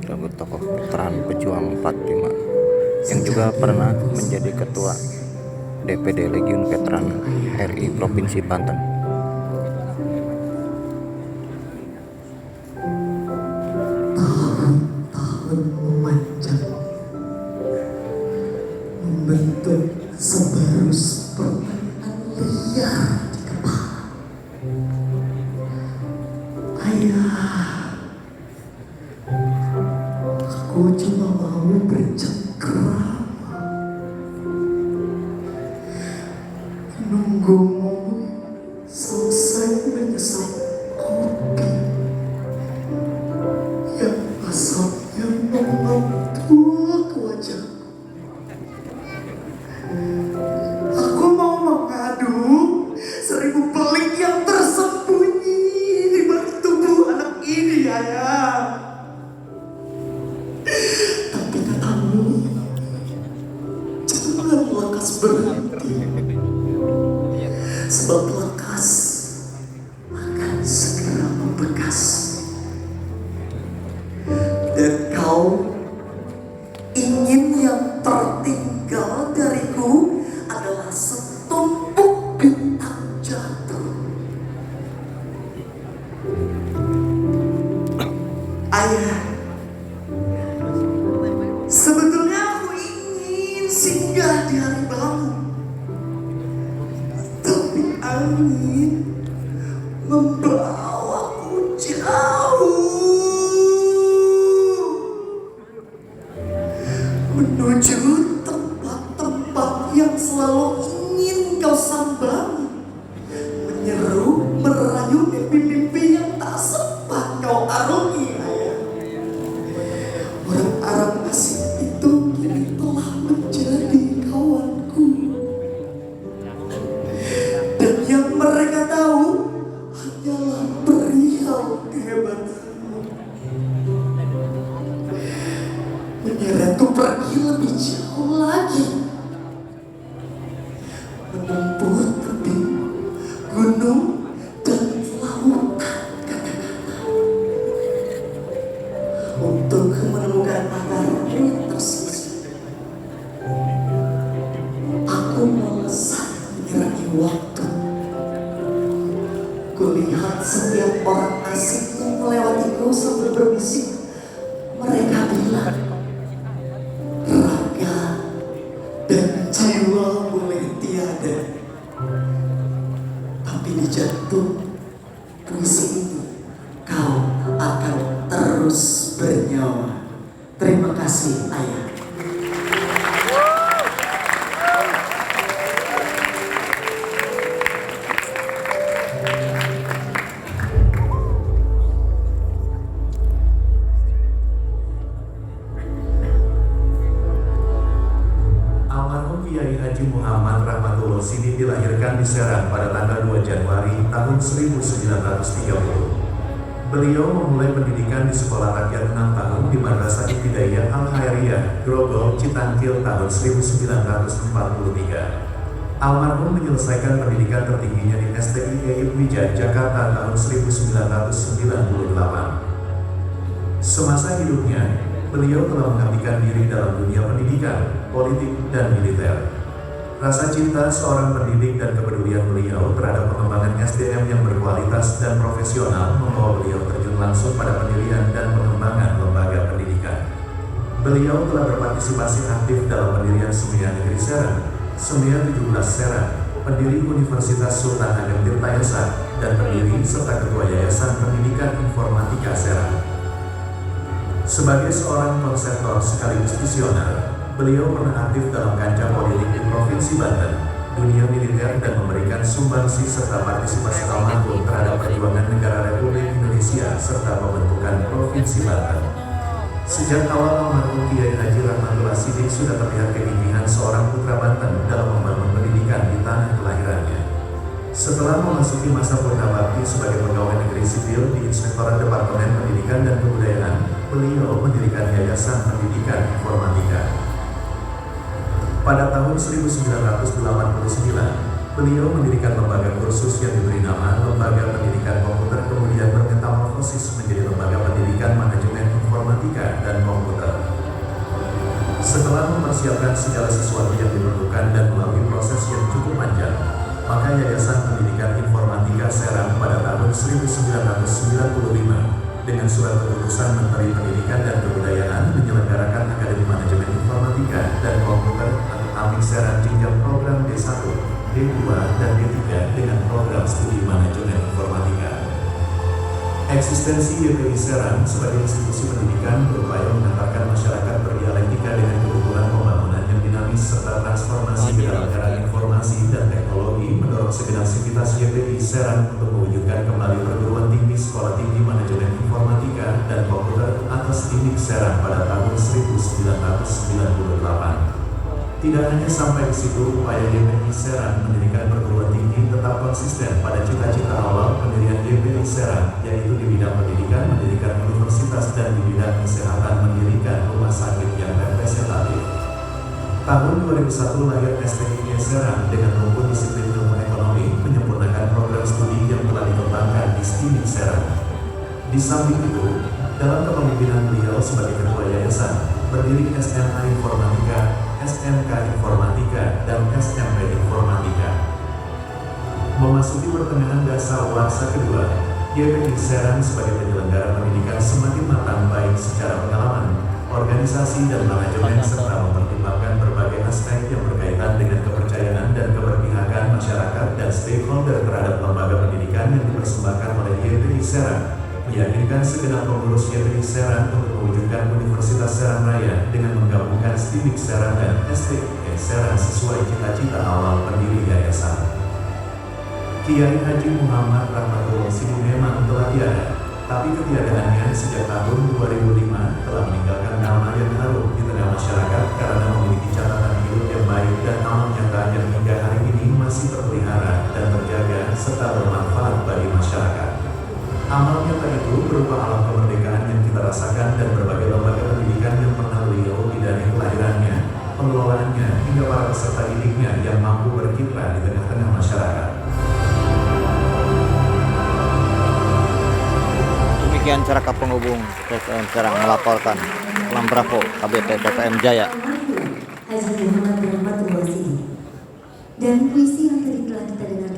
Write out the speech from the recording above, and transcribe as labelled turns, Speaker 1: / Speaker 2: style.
Speaker 1: sebagai tokoh veteran pejuang 45 yang juga pernah menjadi ketua DPD Legiun Veteran RI Provinsi Banten.
Speaker 2: Tahun memanjang membentuk sebarus permainan liar di kepala. Ayah, aku cuma mau bercengkrama menunggumu selesai menyesap kopi yang asapnya mengentuk wajahku. Aku mau mengadu 1000 pelik yang tersembunyi di balik tubuh anak ini, Ayah. Tapi katamu, jangan lekas berhenti, sebab lekas akan segera membekas. Dan kau ingin yang tertinggal dariku adalah setumpuk bintang jatuh. Ayah, sebetulnya aku ingin singgah di hari bangun, tapi angin membawaku jauh menuju tempat-tempat yang selalu ingin kau sambangi, menyeru, merayu mimpi-mimpi yang tak sempat kau arungi, Ayah. Orang Arab asing itu kini telah menjadi kawanku, dan yang mereka tahu hanyalah perihal kehebatanmu. Menyeretku pergi lebih jauh lagi, menempuh tebing, gunung, dan lautan kata-kata untuk menemukan matahari yang tersisih. Aku melesat menyerangi waktu. Kulihat setiap orang asing yang melewatiku sambil berbisik. Mereka bilang, raga dan jiwa boleh tiada, tapi di jantung puisi ini kau akan terus bernyawa. Terima kasih, Ayah.
Speaker 3: Almarhum Kiai Haji Muhammad Rahmatullah Sidi dilahirkan di Serang pada tanggal 2 Januari tahun 1930. Beliau memulai pendidikan di Sekolah Rakyat 6 tahun di Madrasah Ibtidaiyah Al-Khairiyah, Grogol, Citangkil tahun 1943. Almarhum menyelesaikan pendidikan tertingginya di STI Eyüp Wijaya, Jakarta tahun 1998. Semasa hidupnya, beliau telah mengabdikan diri dalam dunia pendidikan, politik, dan militer. Rasa cinta seorang pendidik dan kepedulian beliau terhadap pengembangan SDM yang berkualitas dan profesional membawa beliau terjun langsung pada pendirian dan pengembangan lembaga pendidikan. Beliau telah berpartisipasi aktif dalam pendirian Semia Negeri Serang, Semia 17 Serang, pendiri Universitas Sultan Ageng Tirtayasa, dan pendiri serta ketua Yayasan Pendidikan Informatika Serang. Sebagai seorang konseptor sekaligus visioner, beliau pernah aktif dalam kancah politik di Provinsi Banten, dunia militer, dan memberikan sumbangsi serta partisipasi almarhum terhadap perjuangan negara Republik Indonesia serta pembentukan Provinsi Banten. Sejak awal almarhum Kiai Haji Rahmatullah Sidi sudah terlihat kegigihan seorang putra Banten dalam membangun pendidikan di tanah kelahirannya. Setelah memasuki masa purna bakti sebagai pegawai negeri sipil di Inspektorat Departemen Pendidikan dan Kebudayaan, beliau mendirikan Yayasan Pendidikan Informatika. Pada tahun 1989, beliau mendirikan lembaga kursus yang diberi nama Lembaga Pendidikan Komputer, kemudian bermetamorfosis menjadi Lembaga Pendidikan Manajemen Informatika dan Setelah mempersiapkan segala sesuatu yang diperlukan dan melalui proses yang cukup panjang, maka Yayasan Pendidikan Informatika Serang pada tahun 1995 dengan surat keputusan Menteri Pendidikan dan Kebudayaan menyelenggarakan Akademi Manajemen Informatika dan Komputer atau AMIK Serang jenjang program D1, D2, dan D3 dengan program studi manajemen informatika. Eksistensi YPI Serang sebagai institusi pendidikan berupaya mengantarkan masyarakat berdialektika dengan kebutuhan pembangunan yang dinamis serta transformasi ke dalam era informasi dan teknologi mendorong sivitas YPI Serang untuk mewujudkan kembali perguruan tinggi Sekolah Tinggi Manajemen Informatika dan Komputer atas IMIK Serang pada tahun 1998. Tidak hanya sampai di situ, upaya YPI Serang mendirikan perguruan tinggi tetap konsisten pada cita-cita awal pendirian YPI Serang, yaitu di bidang pendidikan mendirikan universitas dan di bidang kesehatan mendirikan rumah sakit yang representatif. Tahun 2001 lahir STIK Serang dengan rumpun disiplin ilmu ekonomi menyempurnakan program studi yang telah dikembangkan di STIMIK Serang. Di samping itu, dalam kepemimpinan beliau sebagai ketua yayasan, berdiri SMA Informatika, SMK Informatika, dan SMP Informatika. Memasuki pertengahan dasawarsa kedua, YPI Serang sebagai penyelenggara pendidikan semakin matang baik secara pengalaman, organisasi dan manajemen serta mempertimbangkan berbagai aspek yang berkaitan dengan kepercayaan dan keberpihakan masyarakat dan stakeholder terhadap lembaga pendidikan yang dipersembahkan oleh YPI Serang, meyakinkan segenap pengurus YPI Serang untuk mewujudkan Universitas Serang Raya dengan menggabungkan STIMIK Serang dan STIK Serang sesuai cita-cita awal pendiri yayasan. Kiai Haji Muhammad Rahmatullah Sibu memang telah tiada, tapi ketiadaannya sejak tahun 2005 telah meninggalkan nama yang harum di tengah masyarakat karena memiliki catatan hidup yang baik dan amal nyata yang hingga hari ini masih terpelihara dan terjaga serta bermanfaat bagi masyarakat. Amal nyata itu berupa alam kemerdekaan yang kita rasakan dan berbagai lembaga pendidikan yang pernah beliau bidani kelahirannya, pengelolaannya, hingga para peserta didiknya yang mampu berkiprah di tengah-tengah masyarakat.
Speaker 1: Demikian Caraka Penghubung PTN Serang melaporkan. Salam Bravo KBP PTM Jaya.
Speaker 2: Haji Muhammad Rahmatullah Sidik. Dan puisi yang tadi telah kita dengarkan